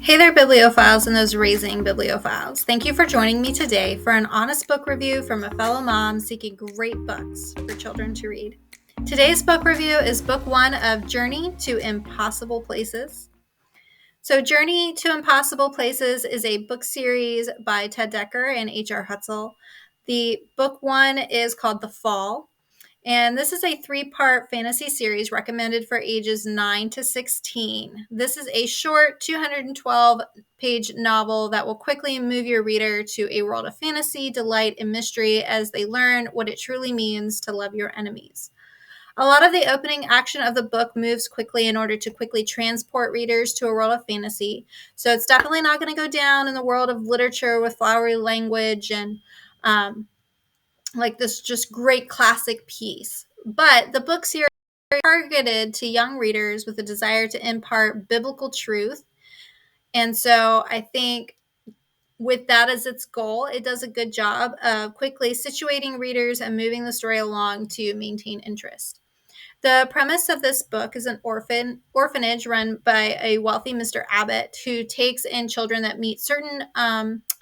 Hey there, bibliophiles and those raising bibliophiles. Thank you for joining me today for an honest book review from a fellow mom seeking great books for children to read. Today's book review is book 1 of Journey to Impossible Places. So Journey to Impossible Places is a book series by Ted Dekker and H.R. Hutzel. The book 1 is called The Fall. And this is a 3-part fantasy series recommended for ages 9 to 16. This is a short 212-page novel that will quickly move your reader to a world of fantasy, delight, and mystery as they learn what it truly means to love your enemies. A lot of the opening action of the book moves quickly in order to quickly transport readers to a world of fantasy. So it's definitely not going to go down in the world of literature with flowery language and like this just great classic piece. But the book series is targeted to young readers with a desire to impart biblical truth. And so I think with that as its goal, it does a good job of quickly situating readers and moving the story along to maintain interest. The premise of this book is an orphanage run by a wealthy Mr. Abbott who takes in children that meet certain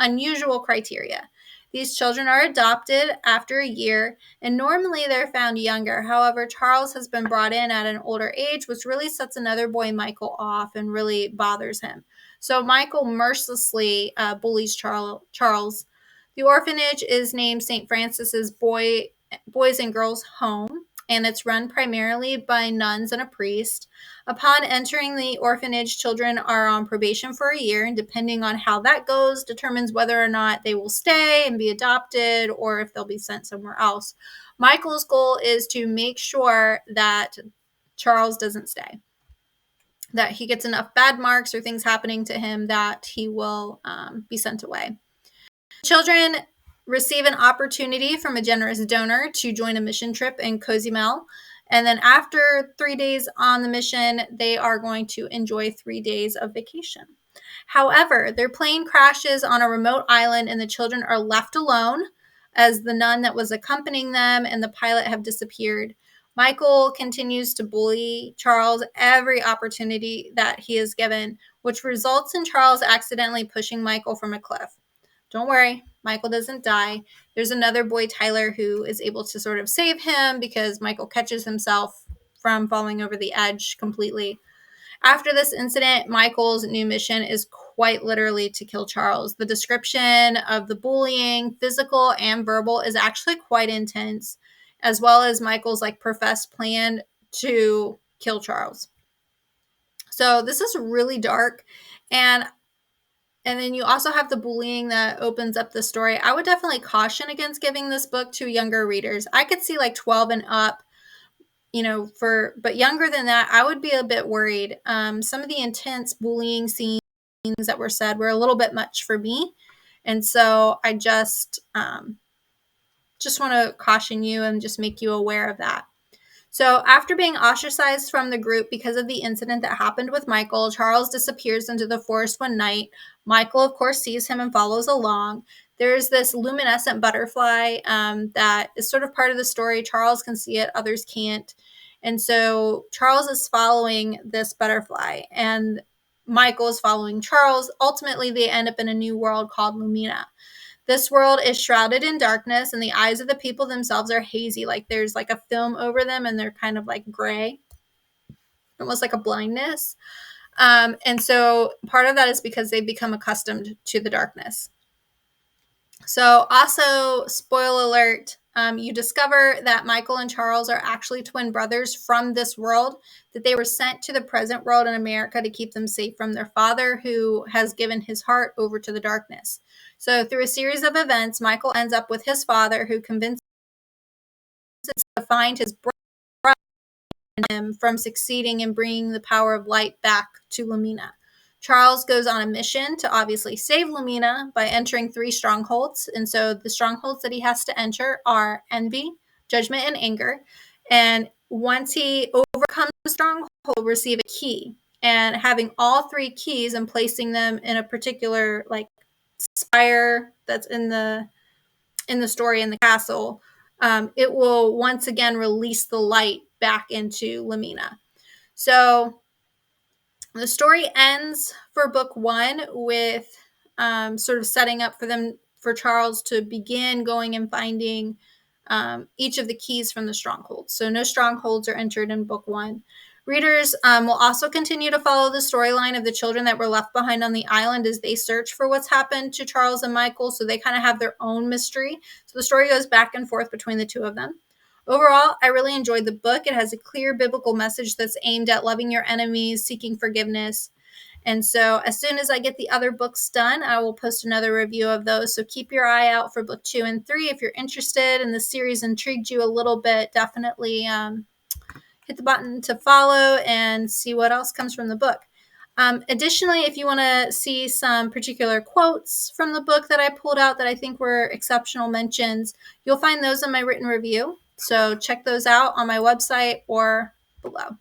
unusual criteria. These children are adopted after a year, and normally they're found younger. However, Charles has been brought in at an older age, which really sets another boy, Michael, off and really bothers him. So Michael mercilessly bullies Charles. The orphanage is named St. Francis's Boys and Girls Home, and it's run primarily by nuns and a priest. Upon entering the orphanage, children are on probation for a year, and depending on how that goes, determines whether or not they will stay and be adopted or if they'll be sent somewhere else. Michael's goal is to make sure that Charles doesn't stay, that he gets enough bad marks or things happening to him that he will be sent away. Children receive an opportunity from a generous donor to join a mission trip in Cozumel. And then after 3 days on the mission, they are going to enjoy 3 days of vacation. However, their plane crashes on a remote island and the children are left alone as the nun that was accompanying them and the pilot have disappeared. Michael continues to bully Charles every opportunity that he is given, which results in Charles accidentally pushing Michael from a cliff. Don't worry, Michael doesn't die. There's another boy, Tyler, who is able to sort of save him because Michael catches himself from falling over the edge completely. After this incident, Michael's new mission is quite literally to kill Charles. The description of the bullying, physical and verbal, is actually quite intense, as well as Michael's professed plan to kill Charles. So this is really dark, and then you also have the bullying that opens up the story. I would definitely caution against giving this book to younger readers. I could see 12 and up, but younger than that, I would be a bit worried. Some of the intense bullying scenes that were said were a little bit much for me. And so I just want to caution you and just make you aware of that. So after being ostracized from the group because of the incident that happened with Michael, Charles disappears into the forest one night. Michael, of course, sees him and follows along. There's this luminescent butterfly that is sort of part of the story. Charles can see it, others can't. And so Charles is following this butterfly, and Michael is following Charles. Ultimately, they end up in a new world called Lumina. This world is shrouded in darkness, and the eyes of the people themselves are hazy. There's a film over them, and they're kind of gray, almost like a blindness. And so part of that is because they've become accustomed to the darkness. So also, spoiler alert, you discover that Michael and Charles are actually twin brothers from this world, that they were sent to the present world in America to keep them safe from their father, who has given his heart over to the darkness. So through a series of events, Michael ends up with his father, who convinces him to find his brother him from succeeding in bringing the power of light back to Lumina. Charles goes on a mission to obviously save Lumina by entering 3 strongholds. And so the strongholds that he has to enter are envy, judgment, and anger. And once he overcomes the stronghold, he'll receive a key. And having all 3 keys and placing them in a particular spire that's in the story in the castle, it will once again release the light back into Lumina. So The story ends for book 1 with sort of setting up for Charles to begin going and finding each of the keys from the strongholds. So no strongholds are entered in book 1. Readers will also continue to follow the storyline of the children that were left behind on the island as they search for what's happened to Charles and Michael. So they kind of have their own mystery. So the story goes back and forth between the two of them. Overall, I really enjoyed the book. It has a clear biblical message that's aimed at loving your enemies, seeking forgiveness. And so as soon as I get the other books done, I will post another review of those. So keep your eye out for book 2 and 3. If you're interested and the series intrigued you a little bit, definitely hit the button to follow and see what else comes from the book. Additionally, if you want to see some particular quotes from the book that I pulled out that I think were exceptional mentions, you'll find those in my written review. So check those out on my website or below.